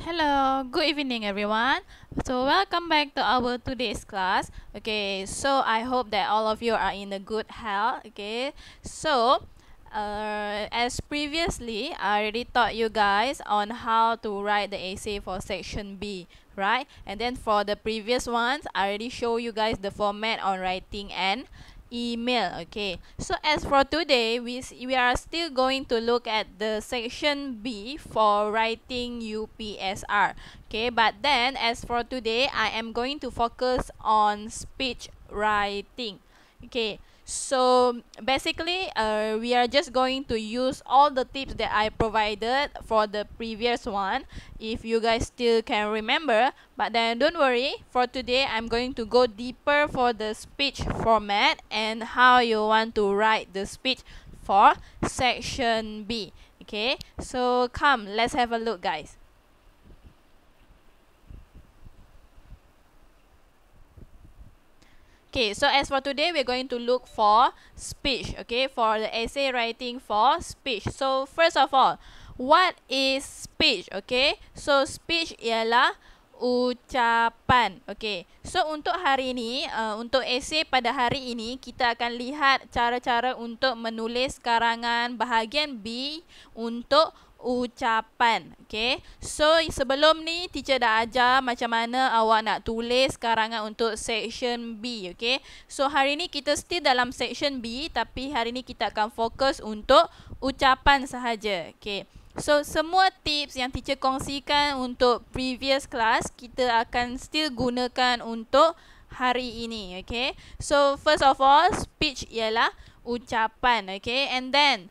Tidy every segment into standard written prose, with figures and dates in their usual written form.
Hello, good evening everyone. So welcome back to our today's class. Okay, so I hope that all of you are in a good health. Okay, so as previously I already taught you guys on how to write the essay for section B, right? And then for the previous ones I already show you guys the format on writing and email. Okay, so as for today we are still going to look at the section B for writing UPSR. Okay, but then as for today I am going to focus on speech writing. Okay, so basically we are just going to use all the tips that I provided for the previous one, if you guys still can remember. But then don't worry, for today I'm going to go deeper for the speech format and how you want to write the speech for section B. Okay, so come, let's have a look, guys. Okay, so as for today, we're going to look for speech, okay, for the essay writing for speech. So first of all, what is speech? Okay, so speech ialah ucapan. Okay, so untuk hari ini, untuk essay pada hari ini, kita akan lihat cara-cara untuk menulis karangan bahagian B untuk ucapan. Okay, so sebelum ni teacher dah ajar macam mana awak nak tulis karangan untuk section B. Okay, so hari ni kita still dalam section B, tapi hari ni kita akan fokus untuk ucapan sahaja. Okay, so semua tips yang teacher kongsikan untuk previous class kita akan still gunakan untuk hari ini. Okay, so first of all, speech ialah ucapan. Okay, and then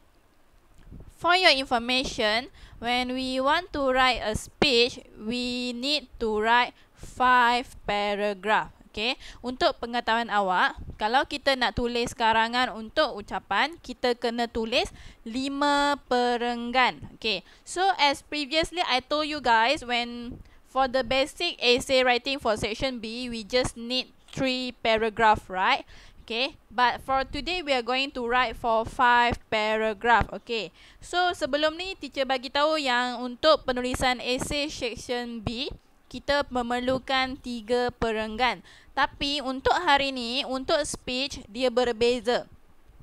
for your information, when we want to write a speech, we need to write 5 paragraph. Okay, untuk pengetahuan awak, kalau kita nak tulis karangan untuk ucapan, kita kena tulis 5 perenggan. Okay, so as previously I told you guys, when for the basic essay writing for section B, we just need 3 paragraph, right? Okay, but for today we are going to write for 5 paragraph. Okay, so sebelum ni teacher bagi tahu yang untuk penulisan essay section B kita memerlukan 3 perenggan. Tapi untuk hari ni, untuk speech dia berbeza.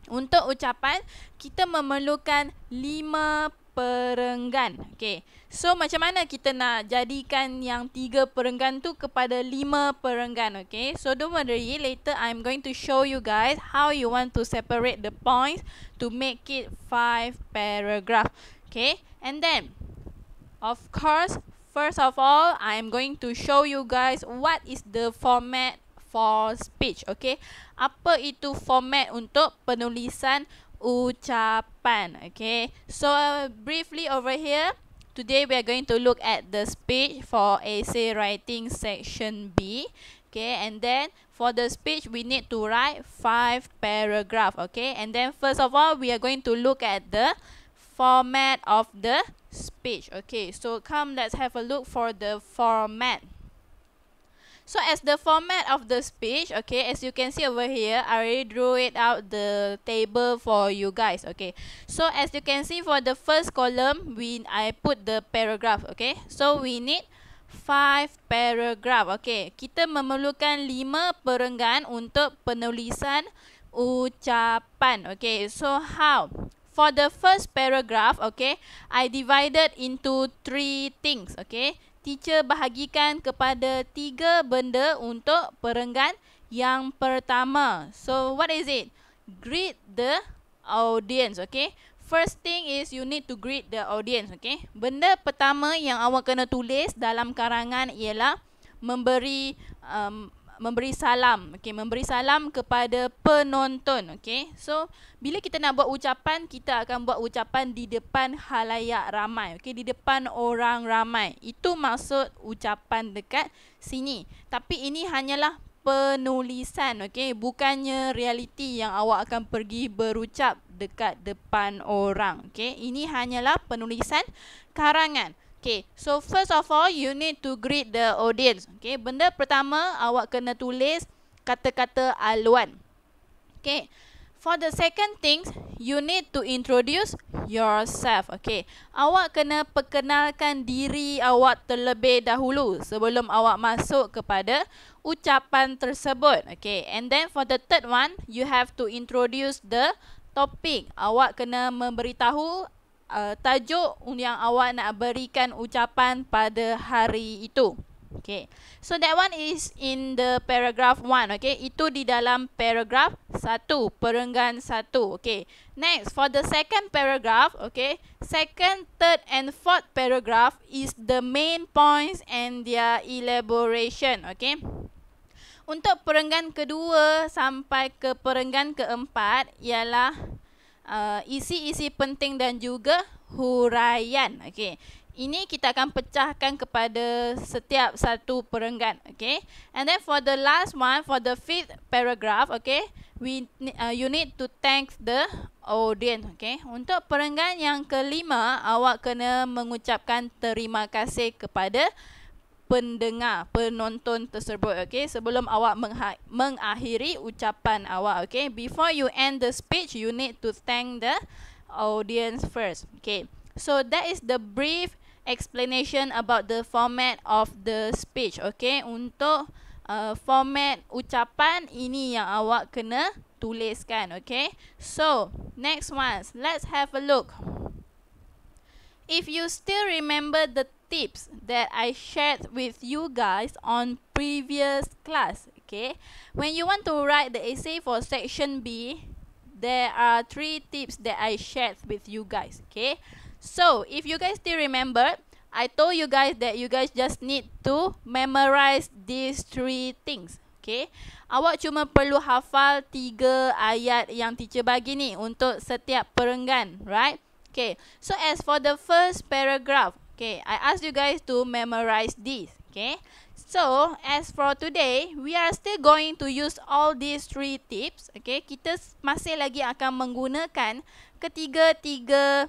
Untuk ucapan kita memerlukan 5 perenggan. Okay, so macam mana kita nak jadikan yang 3 perenggan tu kepada 5 perenggan? Okay, so don't worry, later I'm going to show you guys how you want to separate the points to make it 5 paragraph. Okay, and then of course, first of all, I'm going to show you guys what is the format for speech. Okay, apa itu format untuk penulisan ucapan? Okay, so briefly over here, today we are going to look at the speech for essay writing section B. Okay, and then for the speech we need to write 5 paragraph. Okay, and then first of all we are going to look at the format of the speech. Okay, so come, let's have a look for the format. So as the format of the speech, okay, as you can see over here, I already drew it out the table for you guys. Okay, so as you can see for the first column, I put the paragraph. Okay, so we need 5 paragraph. Okay, kita memerlukan 5 perenggan untuk penulisan ucapan. Okay, so how? For the first paragraph, okay, I divided into 3 things. Okay, teacher bahagikan kepada 3 benda untuk perenggan yang pertama. So what is it? Greet the audience. Okay, first thing is you need to greet the audience. Okay, benda pertama yang awak kena tulis dalam karangan ialah memberi salam. Okay, memberi salam kepada penonton. Okay, so bila kita nak buat ucapan, kita akan buat ucapan di depan halayak ramai. Okay, di depan orang ramai. Itu maksud ucapan dekat sini. Tapi ini hanyalah penulisan. Okay, bukannya realiti yang awak akan pergi berucap dekat depan orang. Okay, ini hanyalah penulisan karangan. Okay, so first of all, you need to greet the audience. Okay, benda pertama awak kena tulis kata-kata aluan. Okay, For the second thing, you need to introduce yourself. Okay, awak kena perkenalkan diri awak terlebih dahulu sebelum awak masuk kepada ucapan tersebut. Okay, and then for the third one, you have to introduce the topic. Awak kena memberitahu tajuk yang awak nak berikan ucapan pada hari itu. Okay, so that one is in the paragraph 1. Okay, itu di dalam paragraph 1, perenggan 1. Okay, next for the second paragraph. Okay, second, third and fourth paragraph is the main points and their elaboration. Okay, untuk perenggan kedua sampai ke perenggan keempat ialah isi-isi penting dan juga huraian. Okay, ini kita akan pecahkan kepada setiap satu perenggan. Okay, and then for the last one, for the fifth paragraph, okay, you need to thank the audience. Okay, untuk perenggan yang kelima, awak kena mengucapkan terima kasih kepada pendengar, penonton tersebut. Okay, sebelum awak mengakhiri ucapan awak. Okay, before you end the speech, you need to thank the audience first. Okay, so that is the brief explanation about the format of the speech. Okay, untuk format ucapan ini yang awak kena tuliskan. Okay, so next one, let's have a look. If you still remember the tips that I shared with you guys on previous class, okay, when you want to write the essay for section B, there are 3 tips that I shared with you guys. Okay, so if you guys still remember, I told you guys that you guys just need to memorize these 3 things. Okay, awak cuma perlu hafal 3 ayat yang teacher bagi ni untuk setiap perenggan, right? Okay, so as for the first paragraph, okay, I asked you guys to memorize this. Okay, so as for today, we are still going to use all these 3 tips. Okay, kita masih lagi akan menggunakan ketiga-tiga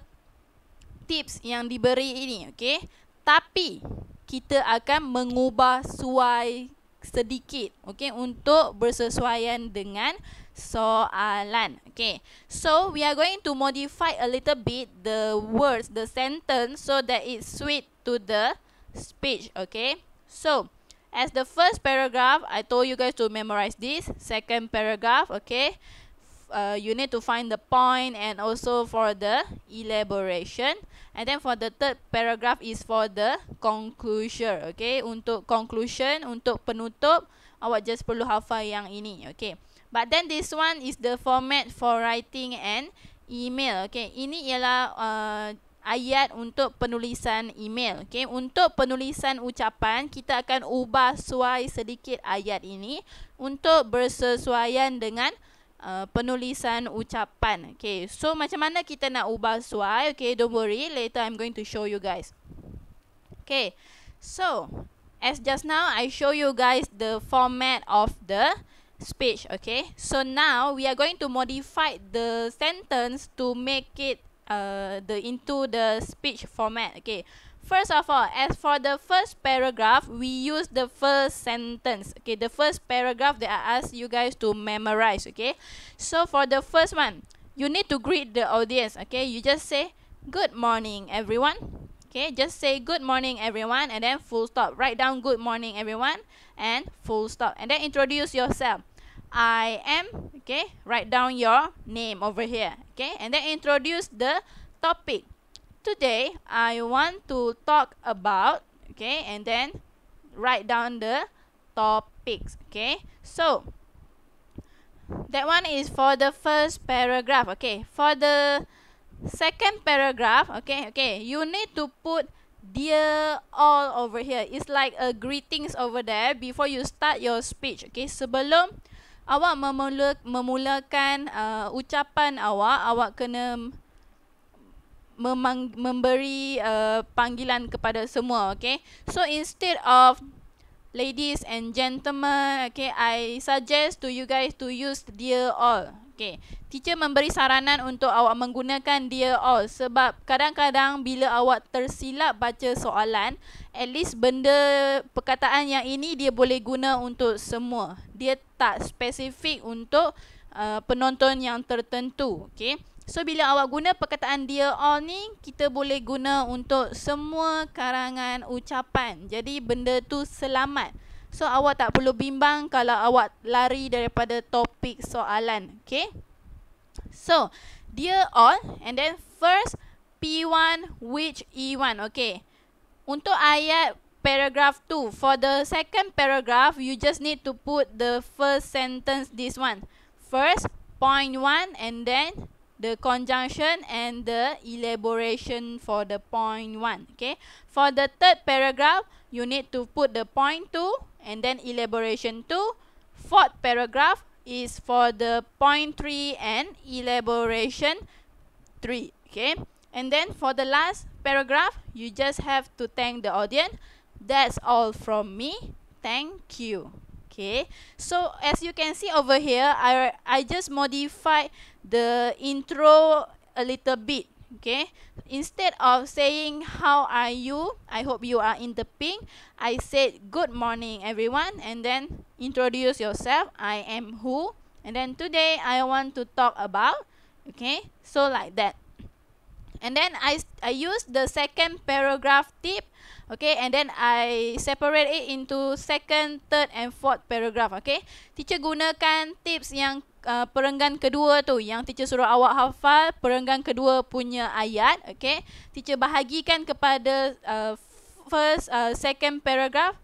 tips yang diberi ini. Okay, tapi kita akan mengubah suai sedikit. Okay, untuk bersesuaian dengan soalan. Okay, so we are going to modify a little bit the words, the sentence, so that it suit to the speech. Okay, so as the first paragraph, I told you guys to memorize this. Second paragraph, okay, you need to find the point and also for the elaboration. And then for the third paragraph is for the conclusion. Okay, untuk conclusion, untuk penutup, awak just perlu hafal yang ini. Okay, but then this one is the format for writing and email. Okay, ini ialah ayat untuk penulisan email. Okay, untuk penulisan ucapan, kita akan ubah suai sedikit ayat ini untuk bersesuaian dengan penulisan ucapan. Okay, so macam mana kita nak ubah suai? Okay, don't worry, later I'm going to show you guys. Okay, so as just now I show you guys the format of the speech. Okay, so now we are going to modify the sentence to make it into the speech format. Okay, first of all, as for the first paragraph, we use the first sentence. Okay, the first paragraph that I asked you guys to memorize. Okay, so for the first one, you need to greet the audience. Okay, you just say good morning everyone. Okay, just say good morning everyone and then full stop. Write down good morning everyone and full stop, and then introduce yourself. I am, okay, write down your name over here. Okay, and then introduce the topic. Today I want to talk about, okay, and then write down the topics. Okay, so that one is for the first paragraph. Okay, for the second paragraph, okay, you need to put dear all over here. It's like a greetings over there before you start your speech. Okay, sebelum awak memulakan ucapan awak kena memberi panggilan kepada semua. Okay, so instead of ladies and gentlemen, okay, I suggest to you guys to use dear all. Okay, teacher memberi saranan untuk awak menggunakan dear all sebab kadang-kadang bila awak tersilap baca soalan, at least benda perkataan yang ini dia boleh guna untuk semua. Dia tak spesifik untuk penonton yang tertentu. Okay. So bila awak guna perkataan dear all ni, kita boleh guna untuk semua karangan ucapan. Jadi benda tu selamat. So awak tak perlu bimbang kalau awak lari daripada topik soalan. Okay. So dear all, and then first P1 which E1. Okay. Untuk ayat paragraph 2, for the second paragraph, you just need to put the first sentence, this one. First, point 1, and then the conjunction and the elaboration for the point 1. Okay. For the third paragraph, you need to put the point 2, and then elaboration 2. Fourth paragraph is for the point 3 and elaboration 3. Okay. And then for the last paragraph, you just have to thank the audience. That's all from me. Thank you. Okay. So as you can see over here, I just modified the intro a little bit. Okay. Instead of saying how are you, I hope you are in the pink, I said good morning everyone, and then introduce yourself. I am who, and then today I want to talk about. Okay. So like that. And then I use the second paragraph tip, okay, and then I separate it into second, third and fourth paragraph, okay. Teacher gunakan tips yang perenggan kedua tu, yang teacher suruh awak hafal perenggan kedua punya ayat, okay. Teacher bahagikan kepada first, second paragraph,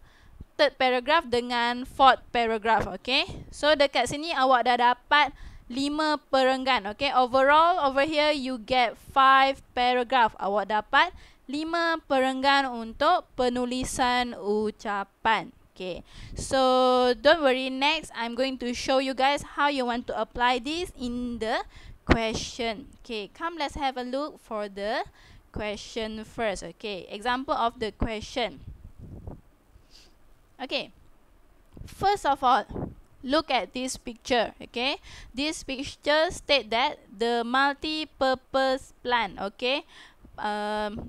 third paragraph dengan fourth paragraph, okay. So dekat sini awak dah dapat 5 perenggan. Okay, overall over here you get 5 paragraph. Awak dapat 5 perenggan untuk penulisan ucapan. Okay, so don't worry, next I'm going to show you guys how you want to apply this in the question. Okay, come let's have a look for the question first. Okay, example of the question. Okay, first of all, look at this picture. Okay, this picture state that the multi-purpose plant. Okay,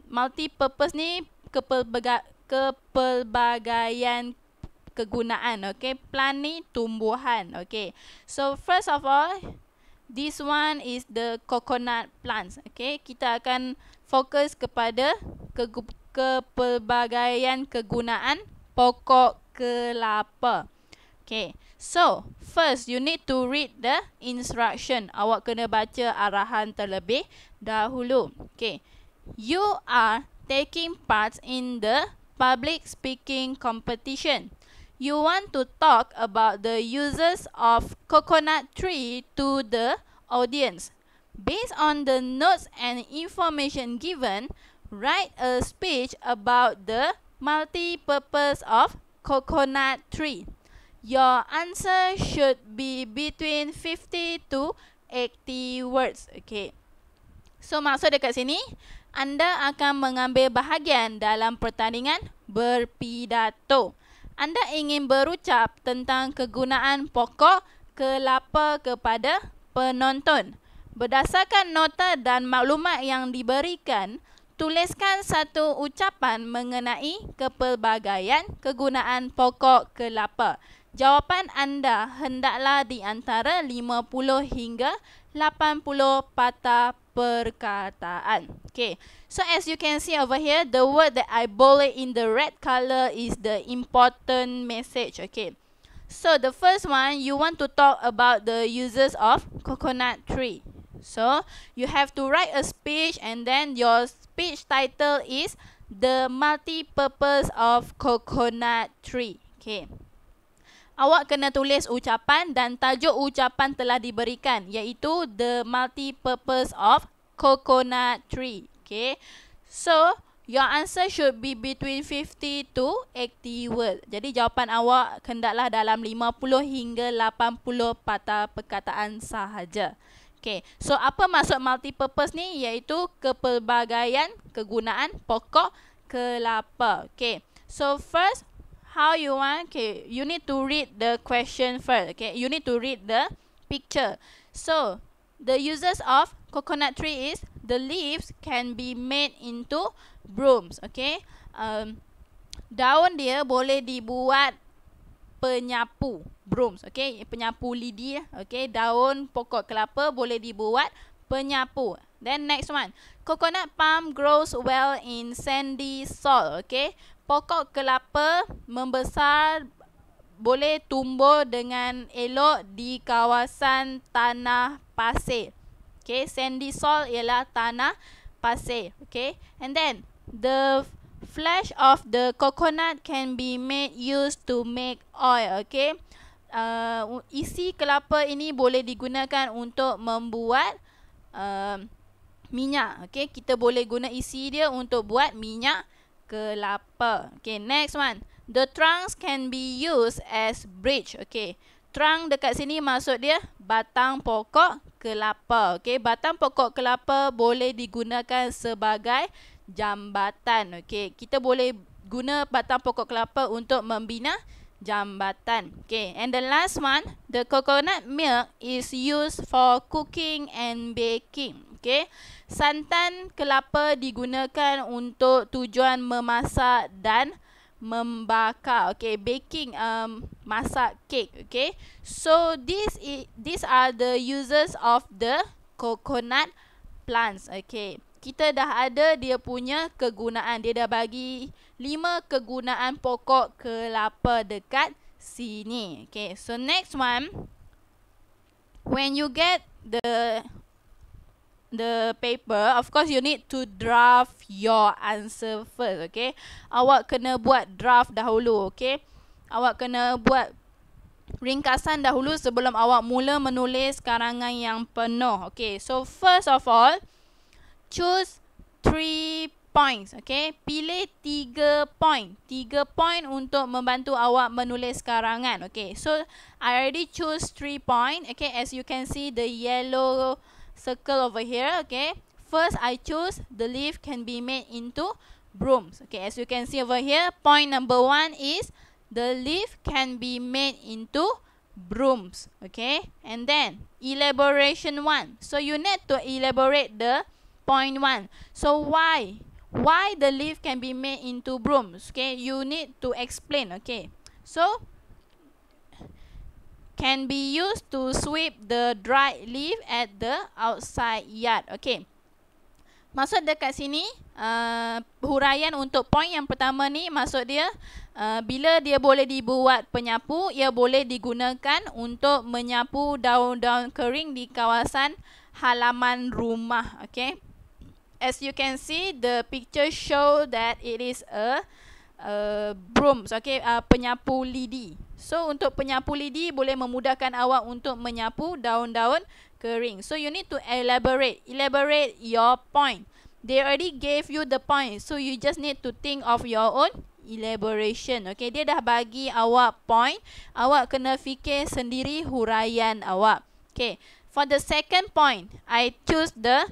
multi-purpose ni kepelbagaian kegunaan. Okay, plant ni tumbuhan. Okay, so first of all, this one is the coconut plants. Okay, kita akan fokus kepada kepelbagaian kegunaan pokok kelapa. Okay, so first you need to read the instruction. Awak kena baca arahan terlebih dahulu. Okay, you are taking part in the public speaking competition. You want to talk about the uses of coconut tree to the audience. Based on the notes and information given, write a speech about the multi-purpose of coconut tree. Your answer should be between 50 to 80 words. Okay. So maksud dekat sini, anda akan mengambil bahagian dalam pertandingan berpidato. Anda ingin berucap tentang kegunaan pokok kelapa kepada penonton. Berdasarkan nota dan maklumat yang diberikan, tuliskan satu ucapan mengenai kepelbagaian kegunaan pokok kelapa. Jawapan anda hendaklah di antara 50 hingga 80 patah perkataan. Okay, so as you can see over here, the word that I bolded in the red color is the important message. Okay, so the first one, you want to talk about the uses of coconut tree. So you have to write a speech, and then your speech title is the multi-purpose of coconut tree. Okay, awak kena tulis ucapan dan tajuk ucapan telah diberikan, iaitu the multi-purpose of coconut tree. Okay, so your answer should be between 50 to 80 words. Jadi jawapan awak hendaklah dalam 50 hingga 80 patah perkataan sahaja. Okay, so apa maksud multi-purpose ni? Iaitu kepelbagaian kegunaan pokok kelapa. Okay, so first, how you want? Okay, you need to read the question first. Okay, you need to read the picture. So the uses of coconut tree is the leaves can be made into brooms. Okay, daun dia boleh dibuat penyapu, brooms. Okay, penyapu lidi. Okay, daun pokok kelapa boleh dibuat penyapu. Then next one, coconut palm grows well in sandy soil. Okay, pokok kelapa membesar, boleh tumbuh dengan elok di kawasan tanah pasir. Okay, sandy soil ialah tanah pasir. Okay, and then the flesh of the coconut can be made used to make oil. Okay, isi kelapa ini boleh digunakan untuk membuat minyak. Okay, kita boleh guna isi dia untuk buat minyak kelapa. Okay, next one, the trunks can be used as bridge. Okay, trunk dekat sini maksud dia batang pokok kelapa. Okay, batang pokok kelapa boleh digunakan sebagai jambatan. Okay, kita boleh guna batang pokok kelapa untuk membina jambatan. Okay, and the last one, the coconut milk is used for cooking and baking. Okay, santan kelapa digunakan untuk tujuan memasak dan membakar. Okay, baking, masak kek. Okay, so these are the uses of the coconut plants. Okay, kita dah ada dia punya kegunaan. Dia dah bagi 5 kegunaan pokok kelapa dekat sini. Okay, so next one, when you get the paper, of course you need to draft your answer first. Okay, awak kena buat draft dahulu. Okay, awak kena buat ringkasan dahulu sebelum awak mula menulis karangan yang penuh. Okay, so first of all, choose 3 points. Okay, pilih 3 point. 3 point untuk membantu awak menulis karangan. Okay, so I already choose 3 point. Okay, as you can see the yellow circle over here. Okay, first I choose the leaf can be made into brooms. Okay, as you can see over here, point number 1 is the leaf can be made into brooms. Okay, and then elaboration 1. So you need to elaborate the point 1. So why the leaf can be made into brooms? Okay, you need to explain. Okay, so can be used to sweep the dried leaf at the outside yard. Okay, maksud dekat sini, huraian untuk point yang pertama ni, maksud dia bila dia boleh dibuat penyapu, ia boleh digunakan untuk menyapu daun-daun kering di kawasan halaman rumah. Okay, as you can see, the picture show that it is a brooms. Okay, penyapu lidi. So untuk penyapu lidi boleh memudahkan awak untuk menyapu daun-daun kering. So you need to elaborate your point. They already gave you the point, so you just need to think of your own elaboration. Okay, dia dah bagi awak point, awak kena fikir sendiri huraian awak. Okay, for the second point, I choose the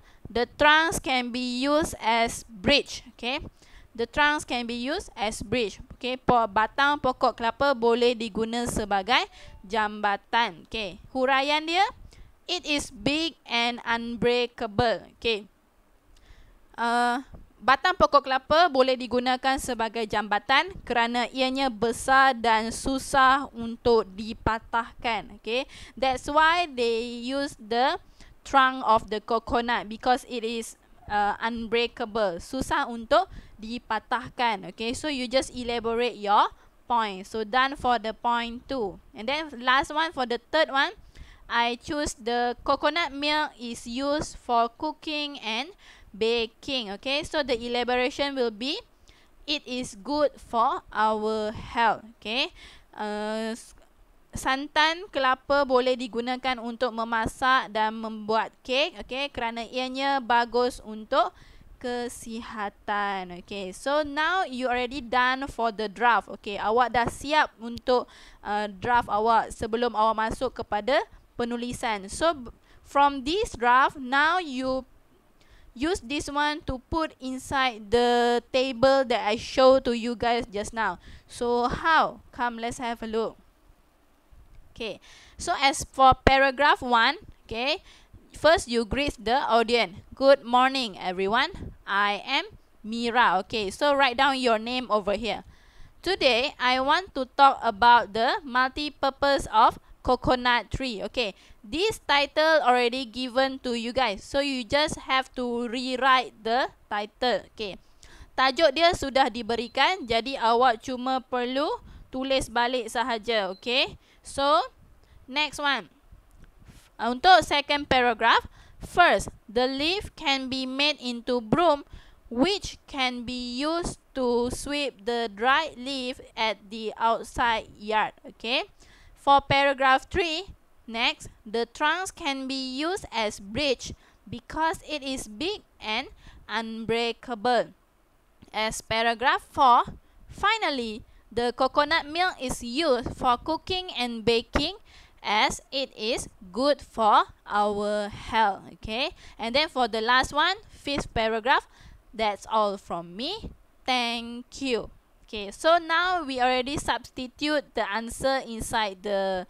trunks can be used as bridge. Okay, the trunks can be used as bridge. Okay, batang pokok kelapa boleh diguna sebagai jambatan. Okay, huraian dia, it is big and unbreakable. Okay, batang pokok kelapa boleh digunakan sebagai jambatan kerana ianya besar dan susah untuk dipatahkan. Okay, that's why they use the trunk of the coconut, because it is unbreakable, susah untuk dipatahkan. Okay, so you just elaborate your point. So done for the point 2. And then last one, for the third one, I choose the coconut milk is used for cooking and baking. Okay, so the elaboration will be, it is good for our health. Okay, santan kelapa boleh digunakan untuk memasak dan membuat kek. Okay, kerana ianya bagus untuk kesihatan. Okay, so now you already done for the draft. Okay, awak dah siap untuk draft awak sebelum awak masuk kepada penulisan. So from this draft, now you use this one to put inside the table that I showed to you guys just now. So how? Come, let's have a look. Okay, so as for paragraph 1, okay, first you greet the audience. Good morning everyone, I am Mira. Okay, so write down your name over here. Today, I want to talk about the multi-purpose of coconut tree. Okay, this title already given to you guys, so you just have to rewrite the title. Okay, tajuk dia sudah diberikan, jadi awak cuma perlu tulis balik sahaja. Okay, so next one. Untuk second paragraph, first, the leaf can be made into broom, which can be used to sweep the dried leaf at the outside yard. Okay. For paragraph 3, next, the trunks can be used as bridge because it is big and unbreakable. As paragraph 4, finally, the coconut milk is used for cooking and baking as it is good for our health. Okay, and then for the last one, fifth paragraph, that's all from me. Thank you. Okay, so now we already substitute the answer inside the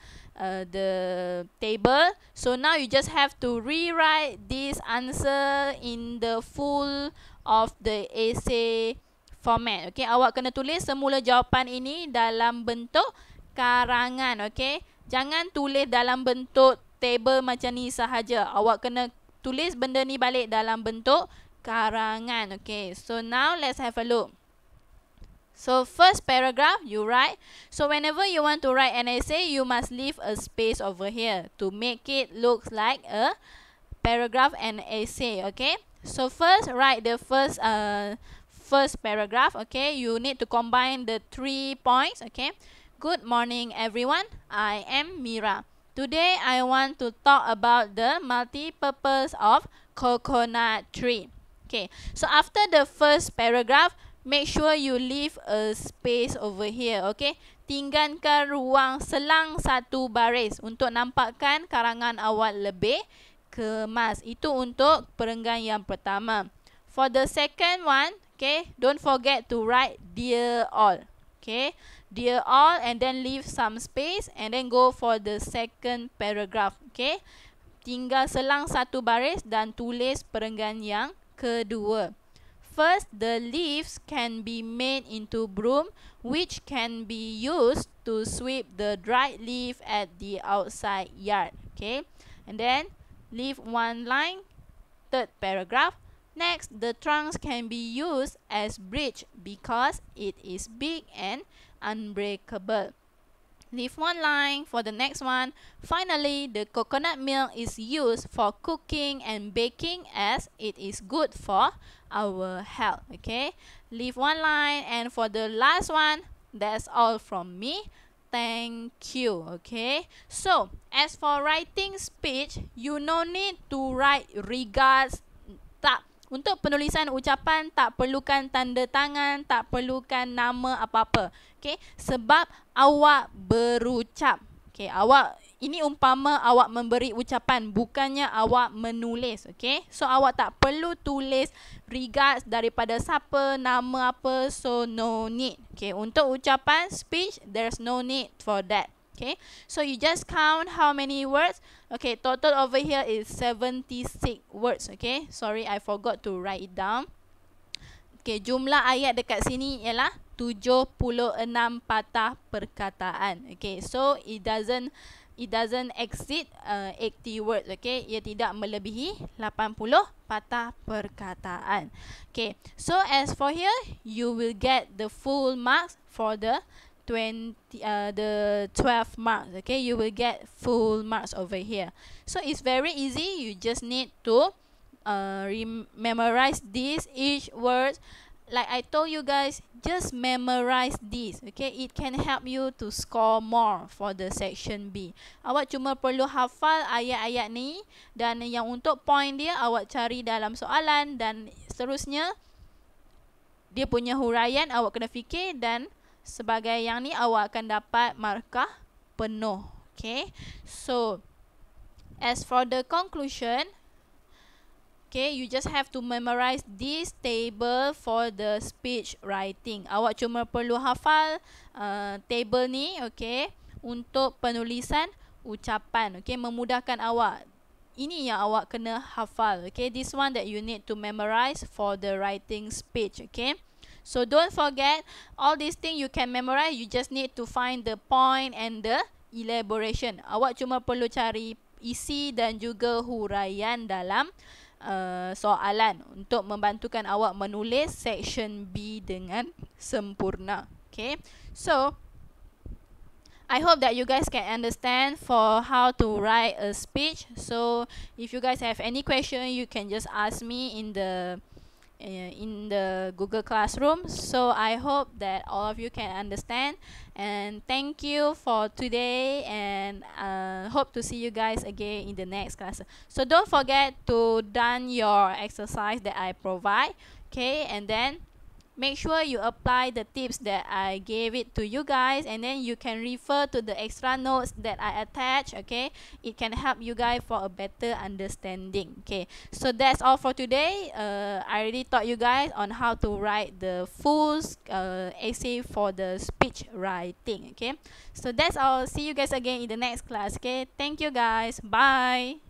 table. So now you just have to rewrite this answer in the full of the essay format. Okay, awak kena tulis semula jawapan ini dalam bentuk karangan. Okay, jangan tulis dalam bentuk table macam ni sahaja. Awak kena tulis benda ni balik dalam bentuk karangan. Okay, so now let's have a look. So first paragraph you write. So whenever you want to write an essay, you must leave a space over here to make it look like a paragraph and essay. Okay, so first write the first paragraph. Okay, you need to combine the 3 points. Okay, good morning everyone, I am Mira. Today I want to talk about the multi-purpose of coconut tree. Okay, so after the first paragraph, make sure you leave a space over here. Okay, tinggalkan ruang selang satu baris untuk nampakkan karangan awak lebih kemas. Itu untuk perenggan yang pertama. For the second one, okay, don't forget to write dear all. Okay, dear all, and then leave some space and then go for the second paragraph. Okay, tinggal selang satu baris dan tulis perenggan yang kedua. First, the leaves can be made into broom, which can be used to sweep the dried leaf at the outside yard. Okay, and then leave one line. Third paragraph. Next, the trunks can be used as bridge because it is big and unbreakable. Leave one line for the next one. Finally, the coconut milk is used for cooking and baking as it is good for our health. Okay, leave one line, and for the last one, that's all from me. Thank you. Okay, so as for writing speech, you no need to write regards. Tak, untuk penulisan ucapan tak perlukan tanda tangan, tak perlukan nama apa-apa. Okay, sebab awak berucap. Okay, awak, ini umpama awak memberi ucapan, bukannya awak menulis. Okay, so awak tak perlu tulis regards daripada siapa, nama apa, so no need. Okay, untuk ucapan speech, there's no need for that. Okay, so you just count how many words. Okay, total over here is 76 words. Okay, sorry I forgot to write it down. Okay, jumlah ayat dekat sini ialah 76 patah perkataan. Okay, so it doesn't exceed 80 words. Okay, ia tidak melebihi 80 patah perkataan. Okay, so as for here, you will get the full marks for the 12 marks. Okay, you will get full marks over here. So it's very easy. You just need to memorize this each word. Like I told you guys, just memorize this. Okay, it can help you to score more for the section B. Awak cuma perlu hafal ayat-ayat ni, dan yang untuk point dia awak cari dalam soalan, dan seterusnya dia punya huraian awak kena fikir, dan sebagai yang ni awak akan dapat markah penuh. Okay, so as for the conclusion, okay, you just have to memorize this table for the speech writing. Awak cuma perlu hafal table ni, okay, untuk penulisan ucapan. Okay, memudahkan awak. Ini yang awak kena hafal. Okay, this one that you need to memorize for the writing speech. Okay, So don't forget, all these things you can memorize. You just need to find the point and the elaboration. Awak cuma perlu cari isi dan juga huraian dalam soalan untuk membantukan awak menulis section B dengan sempurna. Okay, so I hope that you guys can understand for how to write a speech. So if you guys have any question, you can just ask me in the Google Classroom. So I hope that all of you can understand, and thank you for today, and hope to see you guys again in the next class. So don't forget to done your exercise that I provide, okay, and then make sure you apply the tips that I gave it to you guys, and then you can refer to the extra notes that I attach. Okay, it can help you guys for a better understanding. Okay, so that's all for today. I already taught you guys on how to write the full essay for the speech writing. Okay, so that's all. See you guys again in the next class. Okay, thank you guys. Bye.